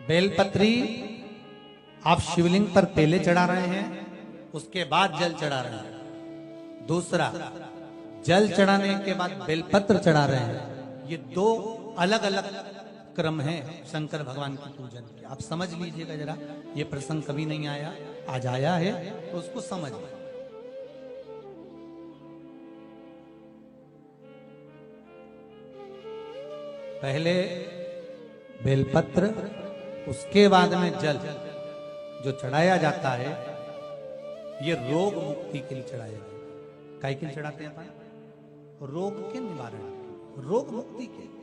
बेलपत्री आप शिवलिंग पर पहले चढ़ा रहे हैं, उसके बाद जल चढ़ा रहे हैं। दूसरा, जल चढ़ाने के बाद बेलपत्र चढ़ा रहे हैं। ये दो अलग अलग क्रम है शंकर भगवान की पूजन के। आप समझ लीजिएगा जरा, ये प्रसंग कभी नहीं आया, आज आया है तो उसको समझ लीजिए। पहले बेलपत्र, उसके बाद में जल जो चढ़ाया जाता है, ये रोग मुक्ति के लिए चढ़ाया जाता है। काय के लिए चढ़ाते हैं अपन? रोग के निवारण, रोग मुक्ति के।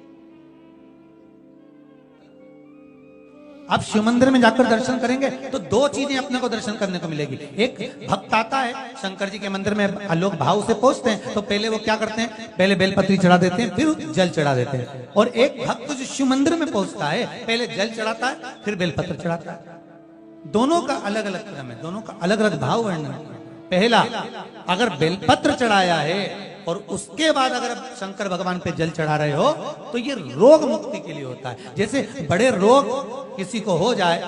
आप शिव मंदिर में जाकर दर्शन करेंगे तो दो चीजें अपने को दर्शन करने को मिलेगी। एक, भक्त आता है शंकर जी के मंदिर में, लोग भाव से पहुंचते हैं तो पहले वो क्या करते हैं, पहले बेलपत्री चढ़ा देते हैं, फिर जल चढ़ा देते हैं। और एक भक्त जो शिव मंदिर में पहुंचता है, पहले जल चढ़ाता है, फिर बेलपत्र चढ़ाता है। दोनों का अलग अलग क्रम है, दोनों का अलग अलग भाव वर्णन है। पहला, अगर बेलपत्र चढ़ाया है और उसके बाद अगर शंकर भगवान पे जल चढ़ा रहे हो तो ये रोग मुक्ति के लिए होता है। जैसे बड़े रोग किसी को हो जाए,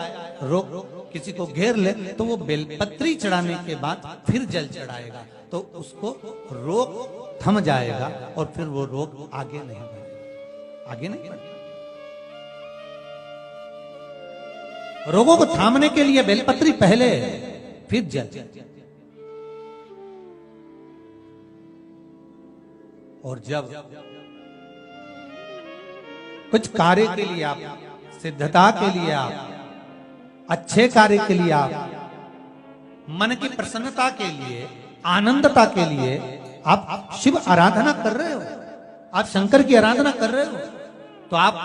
रोग किसी को घेर ले, तो वो बेलपत्री चढ़ाने के बाद फिर जल चढ़ाएगा तो उसको रोग थम जाएगा और फिर वो रोग आगे नहीं बढ़ेगा, आगे नहीं बढ़ेगा। रोगों को थामने के लिए बेलपत्री पहले, फिर जल। और जब कुछ कार्य के लिए आप, सिद्धता के लिए आप, अच्छे कार्य के लिए आप, मन की प्रसन्नता के लिए, आनंदता के लिए आप शिव आराधना कर रहे हो, आप शंकर की आराधना कर रहे हो, तो आप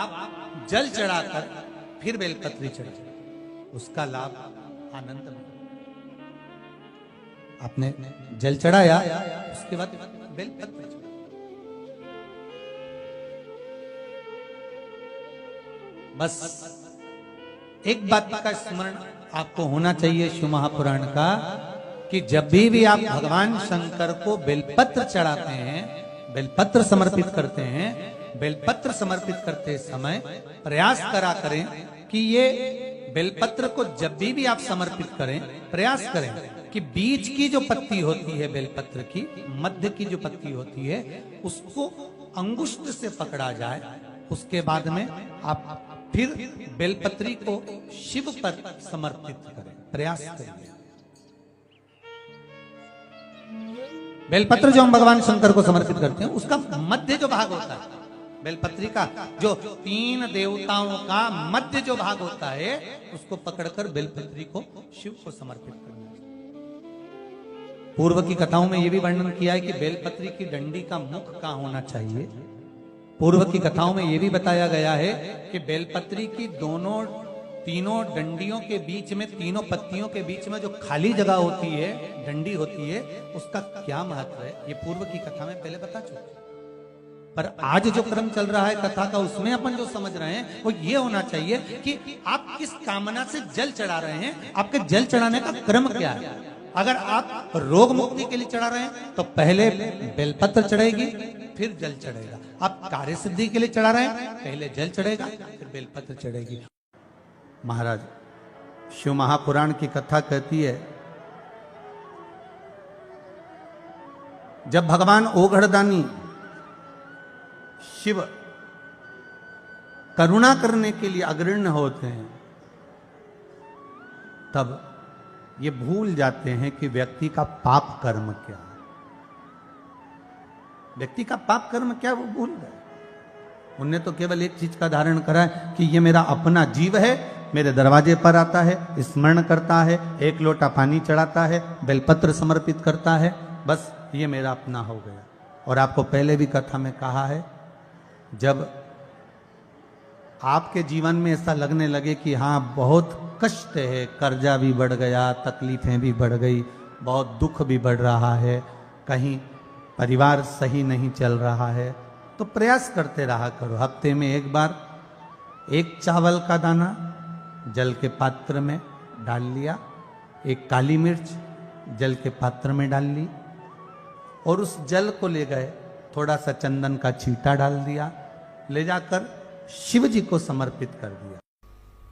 जल चढ़ाकर फिर बेलपत्री चढ़ाओ, उसका लाभ आनंद में। आपने जल चढ़ाया, उसके बाद बेलपत्री चढ़ाओ। बस एक बात का स्मरण आपको होना चाहिए शिव महापुराण का, कि जब भी आप भगवान शंकर को बेलपत्र चढ़ाते हैं, बेलपत्र समर्पित करते हैं, बेलपत्र समर्पित करते समय प्रयास करा करें कि ये बेलपत्र को जब भी आप समर्पित करें, प्रयास करें कि बीच की जो पत्ती होती है बेलपत्र की, मध्य की जो पत्ती होती है, उसको अंगुष्ठ से पकड़ा जाए। उसके बाद में आप फिर बेलपत्री को शिव पर समर्पित करें, प्रयास करें। बेलपत्र जो हम भगवान शंकर को समर्पित करते हैं, उसका मध्य जो भाग होता है, बेलपत्री का जो 3 देवताओं का मध्य जो भाग होता है, उसको पकड़कर बेलपत्री को शिव को समर्पित करना है। पूर्व की कथाओं में यह भी वर्णन किया है कि बेलपत्री की डंडी का मुख कहां होना चाहिए। पूर्व की कथाओं में यह भी बताया गया है कि बेलपत्री की तीनों डंडियों के बीच में, तीनों पत्तियों के बीच में जो खाली जगह होती है, डंडी होती है, उसका क्या महत्व है, ये पूर्व की कथा में पहले बता चुके। पर आज जो क्रम चल रहा है कथा का, उसमें अपन जो समझ रहे हैं वो ये होना चाहिए कि आप किस कामना से जल चढ़ा रहे हैं, आपके जल चढ़ाने का क्रम क्या है। अगर आप रोग मुक्ति के लिए चढ़ा रहे हैं तो पहले बेलपत्र चढ़ेगी, फिर जल चढ़ेगा। आप कार्य सिद्धि के लिए चढ़ा रहे हैं, पहले जल चढ़ेगा, फिर बेलपत्र चढ़ेगी। महाराज, शिव महापुराण की कथा कहती है, जब भगवान ओघड़दानी शिव करुणा करने के लिए अग्रणी होते हैं, तब ये भूल जाते हैं कि व्यक्ति का पाप कर्म क्या है। व्यक्ति का पाप कर्म क्या, वो भूल गए। उनने तो केवल एक चीज का धारण करा है कि ये मेरा अपना जीव है, मेरे दरवाजे पर आता है, स्मरण करता है, एक लोटा पानी चढ़ाता है, बेलपत्र समर्पित करता है, बस ये मेरा अपना हो गया। और आपको पहले भी कथा में कहा है, जब आपके जीवन में ऐसा लगने लगे कि हाँ बहुत कष्ट है, कर्जा भी बढ़ गया, तकलीफें भी बढ़ गई, बहुत दुख भी बढ़ रहा है, कहीं परिवार सही नहीं चल रहा है, तो प्रयास करते रहा करो। हफ्ते में एक बार एक चावल का दाना जल के पात्र में डाल लिया, एक काली मिर्च जल के पात्र में डाल ली, और उस जल को ले गए, थोड़ा सा चंदन का छींटा डाल दिया, ले जाकर शिव जी को समर्पित कर दिया।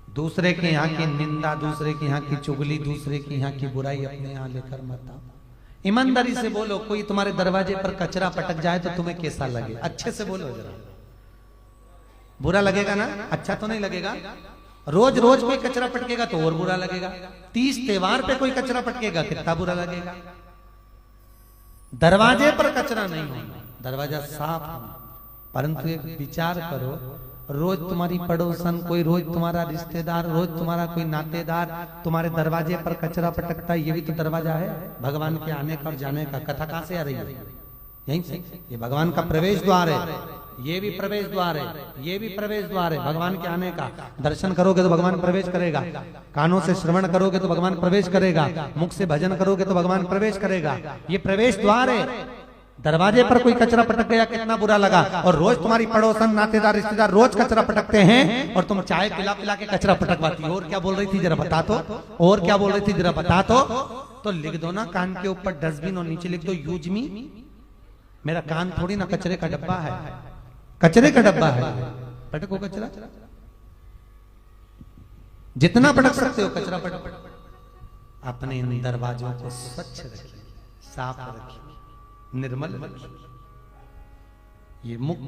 दूसरे के यहाँ की निंदा, दूसरे के यहाँ की चुगली, दूसरे के यहाँ की बुराई अपने यहाँ लेकर मत आओ। ईमानदारी से बोलो। कोई तुम्हारे दरवाजे पर कचरा पटक जाए तो तुम्हें कैसा लगे? अच्छे से बोलो जरा। बुरा लगेगा ना? अच्छा तो नहीं लगेगा। रोज रोज कोई कचरा पटकेगा तो और बुरा लगेगा। 30 त्योहार पे कोई कचरा पटकेगा कितना बुरा लगेगा। दरवाजे पर कचरा नहीं होना, दरवाजा साफ होना। परंतु एक विचार करो, रोज तुम्हारी पड़ोसन, कोई रोज तुम्हारा रिश्तेदार, रोज तुम्हारा कोई नातेदार तुम्हारे दरवाजे पर कचरा पटकता है, ये भी तो दरवाजा है भगवान के आने का और जाने का। कथा कहां से आ रही है? यहीं से। ये भगवान का प्रवेश द्वार है, ये भी प्रवेश द्वार है, ये भी प्रवेश द्वार है भगवान के आने का। दर्शन करोगे तो भगवान प्रवेश करेगा, कानों से श्रवण करोगे तो भगवान प्रवेश करेगा, मुख से भजन करोगे तो भगवान प्रवेश करेगा। ये प्रवेश द्वार है। दरवाजे पर कोई कचरा पटक गया कितना बुरा लगा। और रोज तुम्हारी पड़ोसन, नातेदार, रिश्तेदार रोज कचरा पटकते हैं और तुम चाय पिला पिला के कचरा पटकवाती हो। और क्या बोल रही थी जरा बता तो, और क्या बोल रही थी जरा बता तो लिख दो ना कान के ऊपर डस्टबिन और नीचे लिख दो यूज मी। मेरा कान थोड़ी ना कचरे का डब्बा है, कचरे का डब्बा है। पटको कचरा, जितना पटक सकते हो कचरा पटक। अपने इन दरवाजों को स्वच्छ रखिए, साफ रखिए, निर्मल रखिए। ये मुख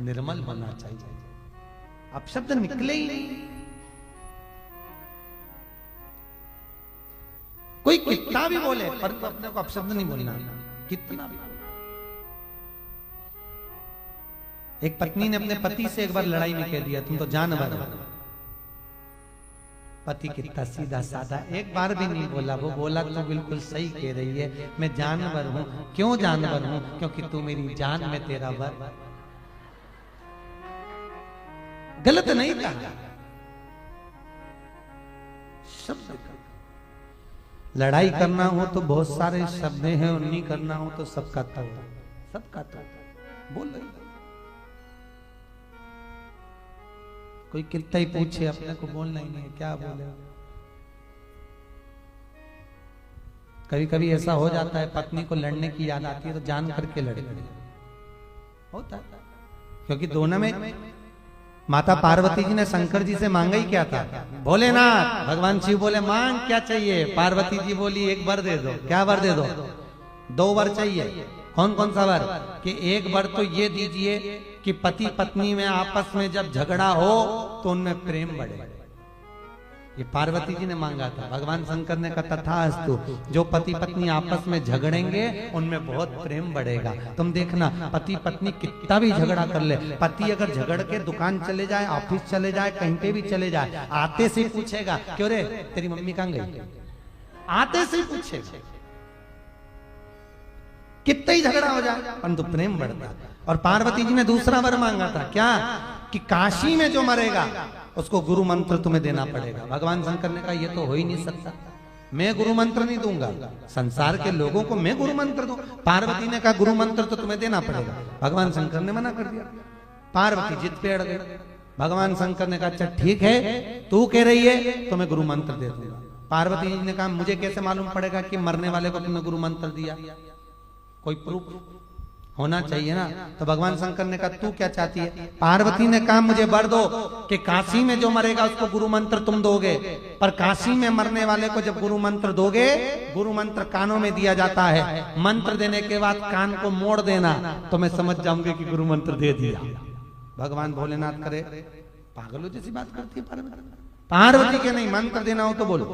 निर्मल होना चाहिए। अब शब्द निकले ही नहीं। कोई कितना भी बोले पर अपने को अपशब्द नहीं बोलना, कितना भी। एक पत्नी ने अपने पति से एक बार लड़ाई में कह दिया तुम तो जानवर हो। पति कितना सीधा साधा, एक बार भी नहीं बोला। वो बोला तो बिल्कुल सही कह रही है, मैं जानवर हूं। क्यों जानवर हूं? क्योंकि तू मेरी जान में तेरा वर। गलत नहीं कहा, शब्द। लड़ाई करना हो तो बहुत सारे शब्द हैं, और नहीं करना हो तो सबका तो, सबका तो बोल रही। कोई कितना ही पूछे अपने को बोलना ही नहीं है, क्या बोले। कभी कभी ऐसा हो जाता है पत्नी को लड़ने की याद आती है तो जान करके लड़े होता है। क्योंकि दोनों में माता पार्वती जी ने शंकर जी से मांगा ही क्या था? भोलेनाथ। भगवान शिव बोले मांग क्या चाहिए? पार्वती जी बोली एक वर दे दो। क्या वर दे दो? 2 वर चाहिए। कौन कौन सा वर? कि एक वर तो ये दीजिए कि पति पत्नी में आपस में जब झगड़ा हो तो उनमें प्रेम बढ़े। ये पार्वती जी ने मांगा था। भगवान शंकर ने कहा तथास्तु, जो पति पत्नी आपस में झगड़ेंगे उनमें बहुत प्रेम बढ़ेगा। तुम देखना पति पत्नी कितना भी झगड़ा कर ले, पति अगर झगड़ के दुकान चले जाए, ऑफिस चले जाए, कहीं पे भी चले जाए, आते से पूछेगा क्यों रे तेरी मम्मी कहां गई? आते से पूछेगा। कितना ही झगड़ा हो जाए परंतु प्रेम बढ़ता। और पार्वती जी ने दूसरा वर मांगा था क्या? कि काशी में जो मरेगा उसको गुरु मंत्र तुम्हें देना पड़ेगा। भगवान शंकर ने कहा ये तो हो ही नहीं सकता, मैं गुरु मंत्र नहीं दूंगा, संसार के लोगों को मैं गुरु मंत्र दूं। पार्वती ने कहा गुरु मंत्र तो तुम्हें देना पड़ेगा। भगवान शंकर ने मना कर दिया। पार्वती जिद पे अड़ गई। भगवान शंकर ने कहा अच्छा ठीक है, तू कह रही है तो मैं गुरु मंत्र दे दूंगा। पार्वती जी ने कहा मुझे कैसे मालूम पड़ेगा कि मरने वाले को तुमने गुरु मंत्र दिया? कोई प्रूफ होना चाहिए ना। तो भगवान शंकर ने कहा तू क्या चाहती है? पार्वती ने कहा मुझे वर दो कि काशी में जो मरेगा उसको गुरु मंत्र तुम दोगे, पर काशी में मरने वाले को जब गुरु मंत्र दोगे, गुरु मंत्र कानों में दिया जाता है, मंत्र देने के बाद कान को मोड़ देना तो मैं समझ जाऊंगी कि गुरु मंत्र दे दिया। भगवान भोलेनाथ करे पागलों जैसी बात करती है पार्वती के नहीं मंत्र देना हो तो बोलो।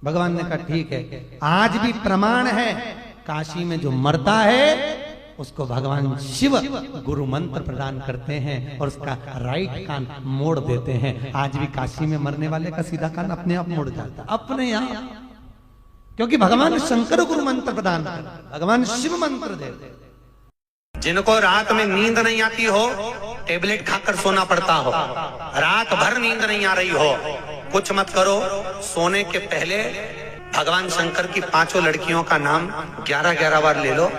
भगवान ने कहा ठीक है। आज भी प्रमाण है, काशी में जो मरता है उसको भगवान शिव गुरु मंत्र प्रदान करते हैं और उसका राइट कान मोड़ देते हैं। आज भी काशी में मरने वाले का सीधा कान अपने आप मोड़ जाता है, अपने आप, क्योंकि भगवान शंकर गुरु मंत्र प्रदान करते, भगवान शिव मंत्र देते। जिनको रात में नींद नहीं आती हो, टेबलेट खाकर सोना पड़ता हो, रात भर नींद नहीं आ रही हो, कुछ मत करो, सोने के पहले भगवान शंकर की 5 लड़कियों का नाम 11-11 बार ले लो।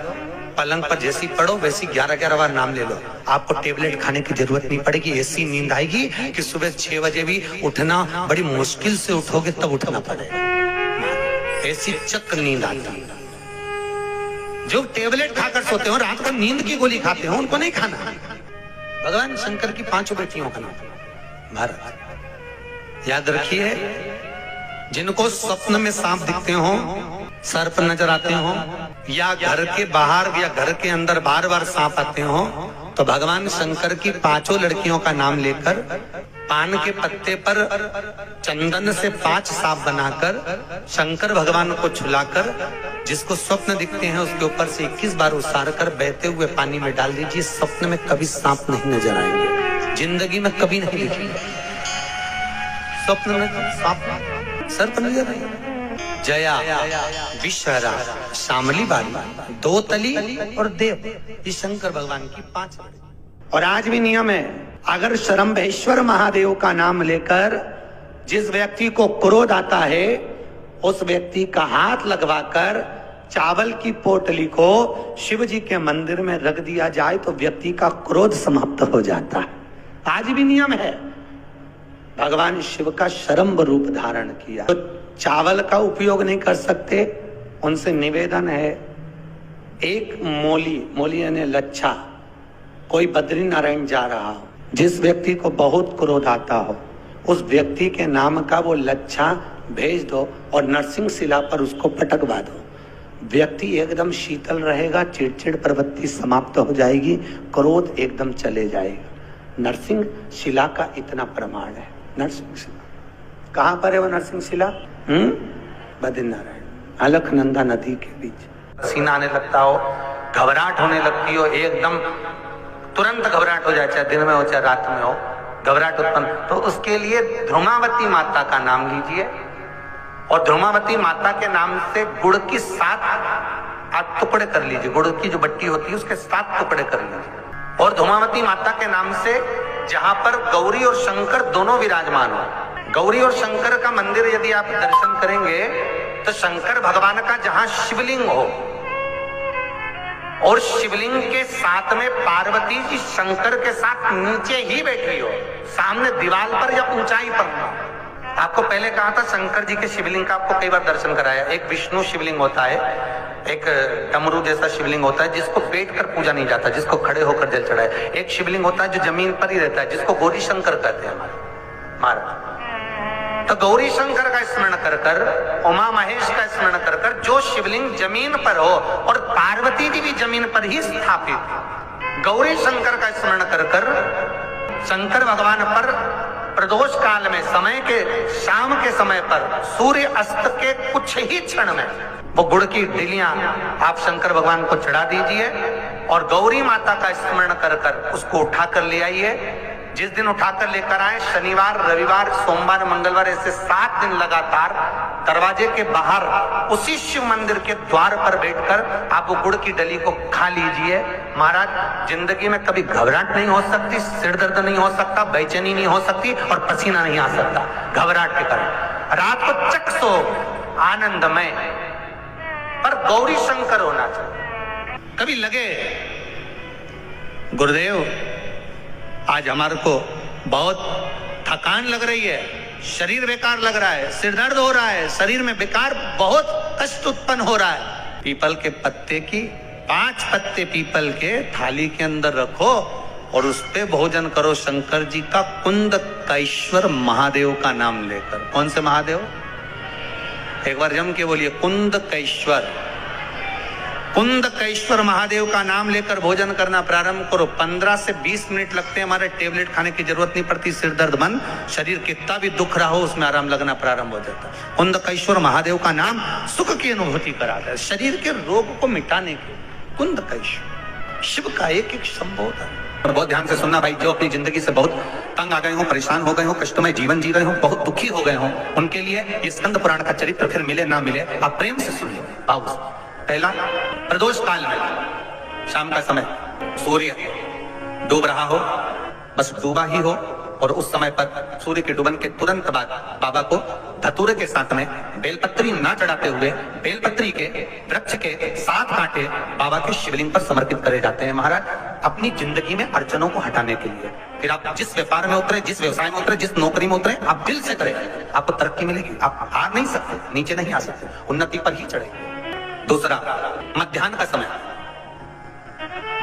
पलंग पर जैसी पढ़ो वैसी 11-11 बार नाम ले लो। आपको टेबलेट खाने की जरूरत नहीं पड़ेगी। ऐसी नींद आएगी कि सुबह 6 बजे भी उठना बड़ी मुश्किल से उठोगे तब उठना पड़ेगा। ऐसी चक्र नींद आती है। जो टेबलेट खाकर सोते हो, रात को नींद की गोली खाते हो, उनको नहीं खाना। भगवान शंकर की 5 बेटियों का नाम भारत, याद रखिए, जिनको स्वप्न में सांप दिखते हो, सर्प नजर आते हो, या घर के बाहर या घर के अंदर बार बार सांप आते हो, तो भगवान शंकर की 5 लड़कियों का नाम लेकर पान के पत्ते पर चंदन से 5 सांप बनाकर शंकर भगवान को छुलाकर जिसको स्वप्न दिखते हैं उसके ऊपर से 21 बार उसार कर बहते हुए पानी में डाल दीजिए। स्वप्न में कभी सांप नहीं नजर आएंगे, जिंदगी में कभी नहीं दिखेंगे। स्वप्न में सांप सर्प नजर आएंगे। जया, विषहरा, शामली बाली, दो तली और देव, ये शंकर भगवान की 5 लड़की। और आज भी नियम है, अगर शरम्भेश्वर महादेव का नाम लेकर जिस व्यक्ति को क्रोध आता है उस व्यक्ति का हाथ लगवाकर चावल की पोटली को शिव जी के मंदिर में रख दिया जाए तो व्यक्ति का क्रोध समाप्त हो जाता है। आज भी नियम है। भगवान शिव का शरम्भ रूप धारण किया, तो चावल का उपयोग नहीं कर सकते, उनसे निवेदन है, एक मोली यानी लच्छा, कोई बद्री नारायण जा रहा हो, जिस व्यक्ति को बहुत क्रोध आता हो उस व्यक्ति के नाम का वो लच्छा भेज दो और नरसिंह शिला पर उसको पटकवा दो। व्यक्ति एकदम शीतल रहेगा, चिड़चिड़ प्रवृत्ति समाप्त हो जाएगी, क्रोध एकदम चले जाएगा। नरसिंह शिला का इतना प्रमाण है। नरसिंह शिला कहाँ पर है? वो नरसिंह शिला बद्रीनारायण, अलकनंदा नदी के बीच। पसीना आने लगता हो, घबराहट होने लगती हो, एकदम तुरंत घबराहट हो जाए, चाहे दिन में हो चाहे रात में हो, घबराहट उत्पन्न, तो उसके लिए ध्रुमावती माता का नाम लीजिए और ध्रुमावती माता के नाम से गुड़ की 7 टुकड़े कर लीजिए। गुड़ की जो बट्टी होती है उसके 7 टुकड़े कर लीजिए और ध्रुमावती माता के नाम से जहां पर गौरी और शंकर दोनों विराजमान हो, गौरी और शंकर का मंदिर यदि आप दर्शन करेंगे तो शंकर भगवान का जहां शिवलिंग हो और शिवलिंग के साथ में पार्वती जी शंकर के साथ नीचे ही बैठी हो, सामने दीवार पर या ऊंचाई पर हो। आपको पहले कहा था शंकर जी के शिवलिंग का आपको कई बार दर्शन कराया। एक विष्णु शिवलिंग होता है, एक डमरू जैसा शिवलिंग होता है जिसको बैठ कर पूजा नहीं जाता, जिसको खड़े होकर जल चढ़ाए। एक शिवलिंग होता है जो जमीन पर ही रहता है, जिसको गौरी शंकर कहते हैं हमारे। तो गौरी शंकर का स्मरण कर कर, उमा महेश का स्मरण कर कर, जो शिवलिंग जमीन पर हो और पार्वती जी भी जमीन पर ही स्थापित, गौरी शंकर का स्मरण कर कर शंकर भगवान पर प्रदोष काल में समय के शाम के समय पर सूर्य अस्त के कुछ ही क्षण में वो गुड़ की डिलियां आप शंकर भगवान को चढ़ा दीजिए और गौरी माता का स्मरण कर कर उसको उठाकर ले आइए। जिस दिन उठाकर लेकर आए, शनिवार, रविवार, सोमवार, मंगलवार, ऐसे 7 दिन लगातार दरवाजे के बाहर उसी शिव मंदिर के द्वार पर बैठकर आप वो गुड़ की डली को खा लीजिए। महाराज, जिंदगी में कभी घबराहट नहीं हो सकती, सिर दर्द नहीं हो सकता, बेचैनी नहीं हो सकती और पसीना नहीं आ सकता घबराहट के कारण। रात को चक सो आनंदमय, पर गौरी शंकर होना चाहिए। कभी लगे गुरुदेव आज हमारे को बहुत थकान लग रही है, शरीर बेकार लग रहा है, सिर दर्द हो रहा है, शरीर में बेकार बहुत कष्ट उत्पन्न हो रहा है, पीपल के पत्ते की 5 पत्ते पीपल के थाली के अंदर रखो और उस पे भोजन करो शंकर जी का कुंदकेश्वर महादेव का नाम लेकर। कौन से महादेव? एक बार जम के बोलिए, कुंदकेश्वर। कुंदकेश्वर महादेव का नाम लेकर भोजन करना प्रारंभ करो। 15 से 20 मिनट लगते हैं, हमारे टेबलेट खाने की जरूरत नहीं पड़ती। सिर दर्द बंद, शरीर कितना भी दुख रहा हो उसमें आराम लगना प्रारंभ हो जाता है। कुंदकेश्वर महादेव का नाम सुख की अनुभूति कराता है, शरीर के रोग को मिटाने के। कुंदकेश्वर शिव का एक संबोधन है। बहुत ध्यान से सुनना भाई, जो अपनी जिंदगी से बहुत तंग आ गए हो, परेशान हो गए हो, कष्टमय जीवन जी रहे हो, बहुत दुखी हो गए हो, उनके लिए ये स्कंद पुराण का चरित्र फिर मिले ना मिले, आप प्रेम से सुनिए। पहला, प्रदोष काल में शाम का समय सूर्य डूब रहा हो, बस डूबा ही हो, और उस समय पर सूर्य के डूबन के तुरंत बाद बाबा को धतूरे के साथ में बेलपत्री ना चढ़ाते हुए बेलपत्री के वृक्ष के 7 कांटे बाबा के शिवलिंग पर समर्पित करे जाते हैं। महाराज, अपनी जिंदगी में अड़चनों को हटाने के लिए फिर आप जिस व्यापार में उतरे, जिस व्यवसाय में उतरे, जिस नौकरी में उतरे, आप दिल से करें, आपको तरक्की मिलेगी। आप हार नहीं सकते, नीचे नहीं आ सकते, उन्नति पर ही चढ़ेंगे। दूसरा, मध्याह्न का समय।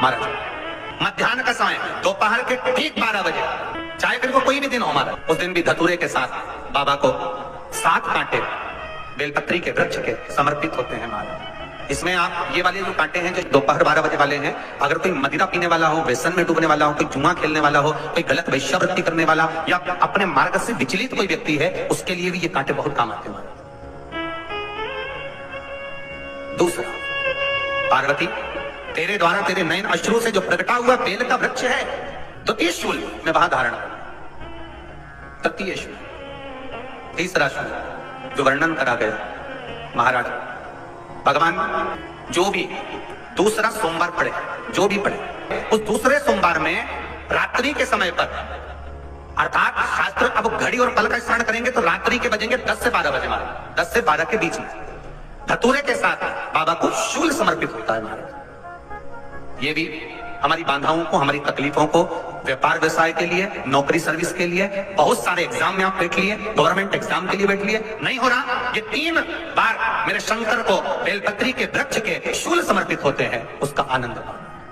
महाराज, मध्याह्न का समय दोपहर के ठीक 12 बजे चाहे फिर वो कोई भी दिन हो हमारा, उस दिन भी धतूरे के साथ बाबा को 7 कांटे बेलपत्री के वृक्ष के समर्पित होते हैं महाराज। इसमें आप ये वाले जो कांटे हैं जो दोपहर 12 बजे वाले हैं, अगर कोई मदिरा पीने वाला हो, व्यसन में डूबने वाला हो, कोई जुआ खेलने वाला हो, कोई गलत वैश्यावृत्ति करने वाला या अपने मार्ग से विचलित कोई व्यक्ति है, उसके लिए भी ये कांटे बहुत काम आते हैं। दूसरा, पार्वती तेरे द्वारा तेरे नयन अश्रु से जो प्रकटा हुआ बेल का वृक्ष है, द्वितीय शूल मैं वहां धारण करूं। तृतीय शूल, तीसरा शूल जो वर्णन करा गया महाराज, भगवान जो भी दूसरा सोमवार पड़े, जो भी पड़े, उस दूसरे सोमवार में रात्रि के समय पर, अर्थात शास्त्र अब घड़ी और पल का स्मरण करेंगे तो रात्रि के बजेंगे 10 से 12 बजे महाराज, 10 से 12 के बीच में धतूरे के साथ बाबा को शूल समर्पित होता है महाराज। ये भी हमारी बाधाओं को, हमारी तकलीफों को, व्यापार व्यवसाय के लिए, नौकरी सर्विस के लिए, बहुत सारे एग्जाम में आप बैठ लिए, गवर्नमेंट एग्जाम के लिए बैठ लिए, नहीं हो रहा, ये 3 बार मेरे शंकर को बेलपत्री के वृक्ष के शूल समर्पित होते हैं, उसका आनंद।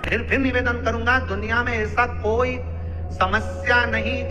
फिर निवेदन करूंगा, दुनिया में ऐसा कोई समस्या नहीं